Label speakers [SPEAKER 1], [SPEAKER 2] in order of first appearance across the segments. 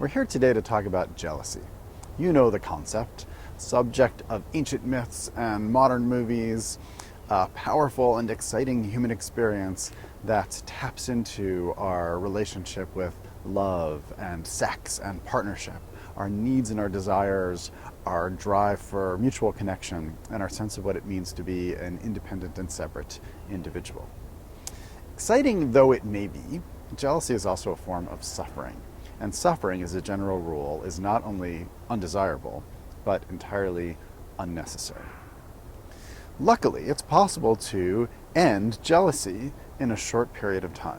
[SPEAKER 1] We're here today to talk about jealousy. You know the concept, subject of ancient myths and modern movies, a powerful and exciting human experience that taps into our relationship with love and sex and partnership, our needs and our desires, our drive for mutual connection, and our sense of what it means to be an independent and separate individual. Exciting though it may be, jealousy is also a form of suffering. And suffering, as a general rule, is not only undesirable, but entirely unnecessary. Luckily, it's possible to end jealousy in a short period of time.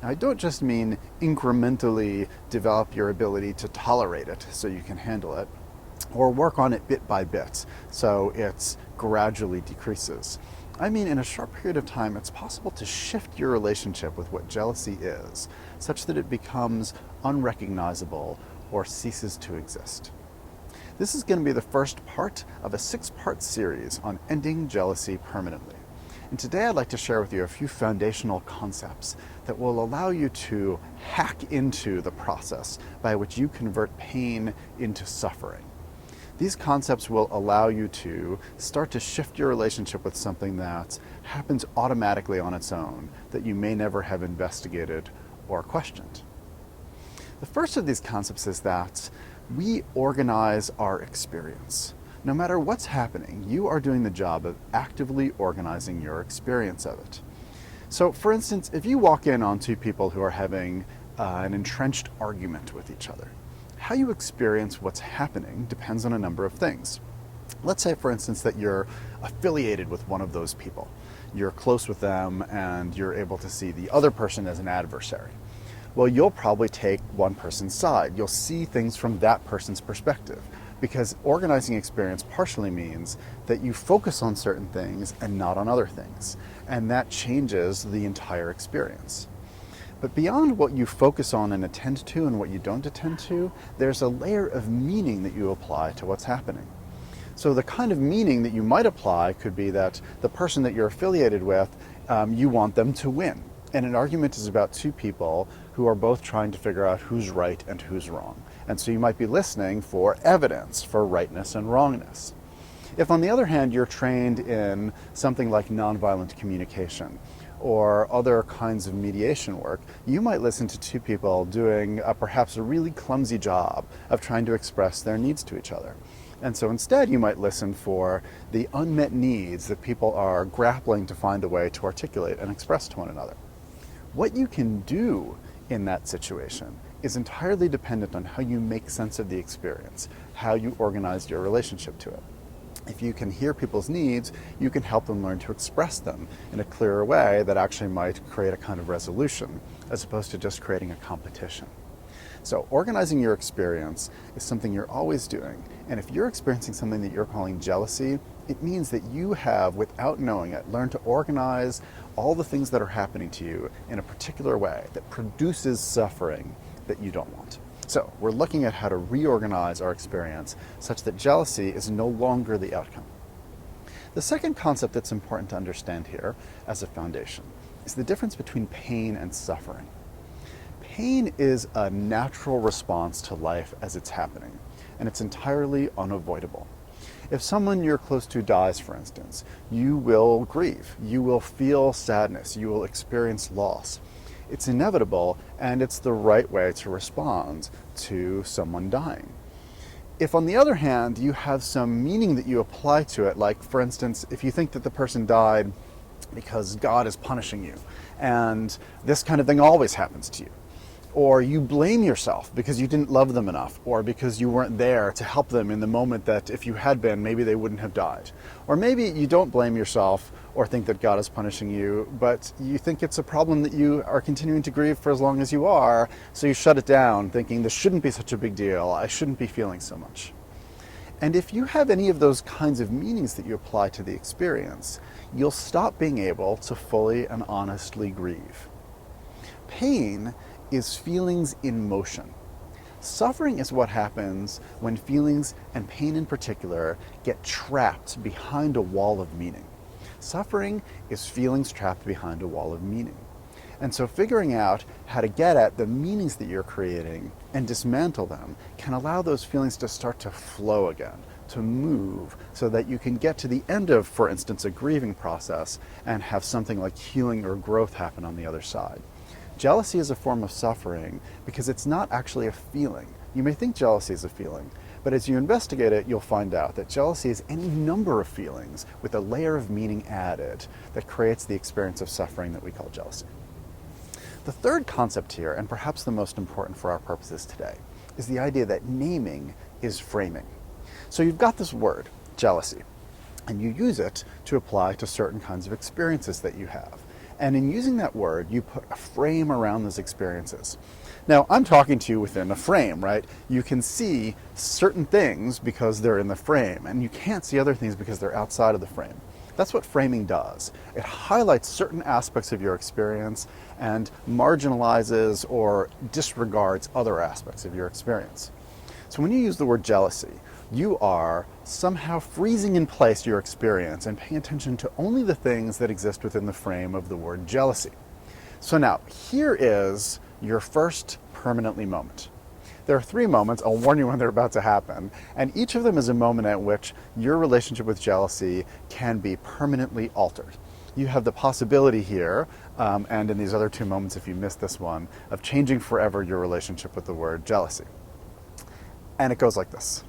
[SPEAKER 1] Now, I don't just mean incrementally develop your ability to tolerate it so you can handle it, or work on it bit by bit so it gradually decreases. I mean, in a short period of time, it's possible to shift your relationship with what jealousy is, such that it becomes unrecognizable or ceases to exist. This is going to be the first part of a 6-part series on ending jealousy permanently. And today I'd like to share with you a few foundational concepts that will allow you to hack into the process by which you convert pain into suffering. These concepts will allow you to start to shift your relationship with something that happens automatically on its own, that you may never have investigated or questioned. The first of these concepts is that we organize our experience. No matter what's happening, you are doing the job of actively organizing your experience of it. So, for instance, if you walk in on two people who are having an entrenched argument with each other, how you experience what's happening depends on a number of things. Let's say, for instance, that you're affiliated with one of those people. You're close with them and you're able to see the other person as an adversary. Well, you'll probably take one person's side. You'll see things from that person's perspective, because organizing experience partially means that you focus on certain things and not on other things, and that changes the entire experience. But beyond what you focus on and attend to and what you don't attend to, there's a layer of meaning that you apply to what's happening. So the kind of meaning that you might apply could be that the person that you're affiliated with, you want them to win. And an argument is about two people who are both trying to figure out who's right and who's wrong. And so you might be listening for evidence for rightness and wrongness. If, on the other hand, you're trained in something like nonviolent communication or other kinds of mediation work, you might listen to two people doing perhaps a really clumsy job of trying to express their needs to each other. And so instead you might listen for the unmet needs that people are grappling to find a way to articulate and express to one another. What you can do in that situation is entirely dependent on how you make sense of the experience, how you organize your relationship to it. If you can hear people's needs, you can help them learn to express them in a clearer way that actually might create a kind of resolution, as opposed to just creating a competition. So organizing your experience is something you're always doing. And if you're experiencing something that you're calling jealousy, it means that you have, without knowing it, learned to organize all the things that are happening to you in a particular way that produces suffering that you don't want. So we're looking at how to reorganize our experience such that jealousy is no longer the outcome. The second concept that's important to understand here as a foundation is the difference between pain and suffering. Pain is a natural response to life as it's happening, and it's entirely unavoidable. If someone you're close to dies, for instance, you will grieve, you will feel sadness, you will experience loss. It's inevitable, and it's the right way to respond to someone dying. If, on the other hand, you have some meaning that you apply to it, like, for instance, if you think that the person died because God is punishing you, and this kind of thing always happens to you, or you blame yourself because you didn't love them enough, or because you weren't there to help them in the moment that if you had been, maybe they wouldn't have died. Or maybe you don't blame yourself or think that God is punishing you, but you think it's a problem that you are continuing to grieve for as long as you are, so you shut it down, thinking this shouldn't be such a big deal, I shouldn't be feeling so much. And if you have any of those kinds of meanings that you apply to the experience, you'll stop being able to fully and honestly grieve. Pain is feelings in motion. Suffering is what happens when feelings, and pain in particular, get trapped behind a wall of meaning. Suffering is feelings trapped behind a wall of meaning. And so figuring out how to get at the meanings that you're creating and dismantle them can allow those feelings to start to flow again, to move, so that you can get to the end of, for instance, a grieving process and have something like healing or growth happen on the other side. Jealousy is a form of suffering because it's not actually a feeling. You may think jealousy is a feeling, but as you investigate it, you'll find out that jealousy is any number of feelings with a layer of meaning added that creates the experience of suffering that we call jealousy. The third concept here, and perhaps the most important for our purposes today, is the idea that naming is framing. So you've got this word, jealousy, and you use it to apply to certain kinds of experiences that you have. And in using that word, you put a frame around those experiences. Now, I'm talking to you within a frame, right? You can see certain things because they're in the frame, and you can't see other things because they're outside of the frame. That's what framing does. It highlights certain aspects of your experience and marginalizes or disregards other aspects of your experience. So when you use the word jealousy, you are somehow freezing in place your experience and paying attention to only the things that exist within the frame of the word jealousy. So now, here is your first permanently moment. There are 3 moments, I'll warn you when they're about to happen, and each of them is a moment at which your relationship with jealousy can be permanently altered. You have the possibility here, and in these other 2 moments if you missed this one, of changing forever your relationship with the word jealousy. And it goes like this.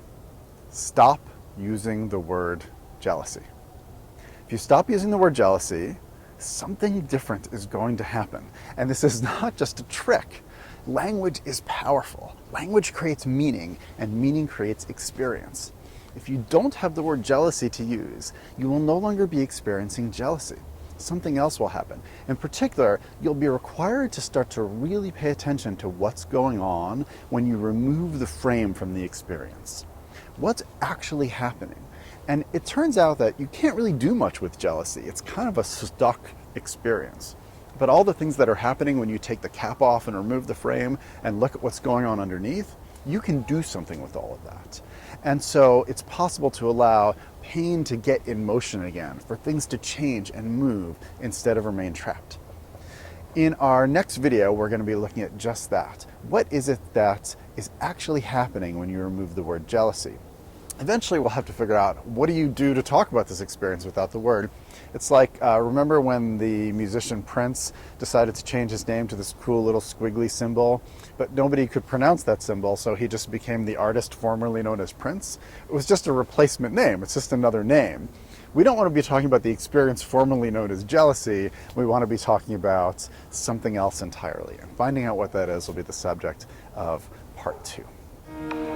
[SPEAKER 1] Stop using the word jealousy. If you stop using the word jealousy, something different is going to happen. And this is not just a trick. Language is powerful. Language creates meaning, and meaning creates experience. If you don't have the word jealousy to use, you will no longer be experiencing jealousy. Something else will happen. In particular, you'll be required to start to really pay attention to what's going on when you remove the frame from the experience. What's actually happening? And it turns out that you can't really do much with jealousy. It's kind of a stuck experience. But all the things that are happening when you take the cap off and remove the frame and look at what's going on underneath, you can do something with all of that. And so it's possible to allow pain to get in motion again, for things to change and move instead of remain trapped. In our next video, we're going to be looking at just that. What is it that is actually happening when you remove the word jealousy? Eventually, we'll have to figure out, what do you do to talk about this experience without the word? It's like, remember when the musician Prince decided to change his name to this cool little squiggly symbol, but nobody could pronounce that symbol, so he just became the artist formerly known as Prince? It was just a replacement name. It's just another name. We don't want to be talking about the experience formerly known as jealousy. We want to be talking about something else entirely. And finding out what that is will be the subject of part 2.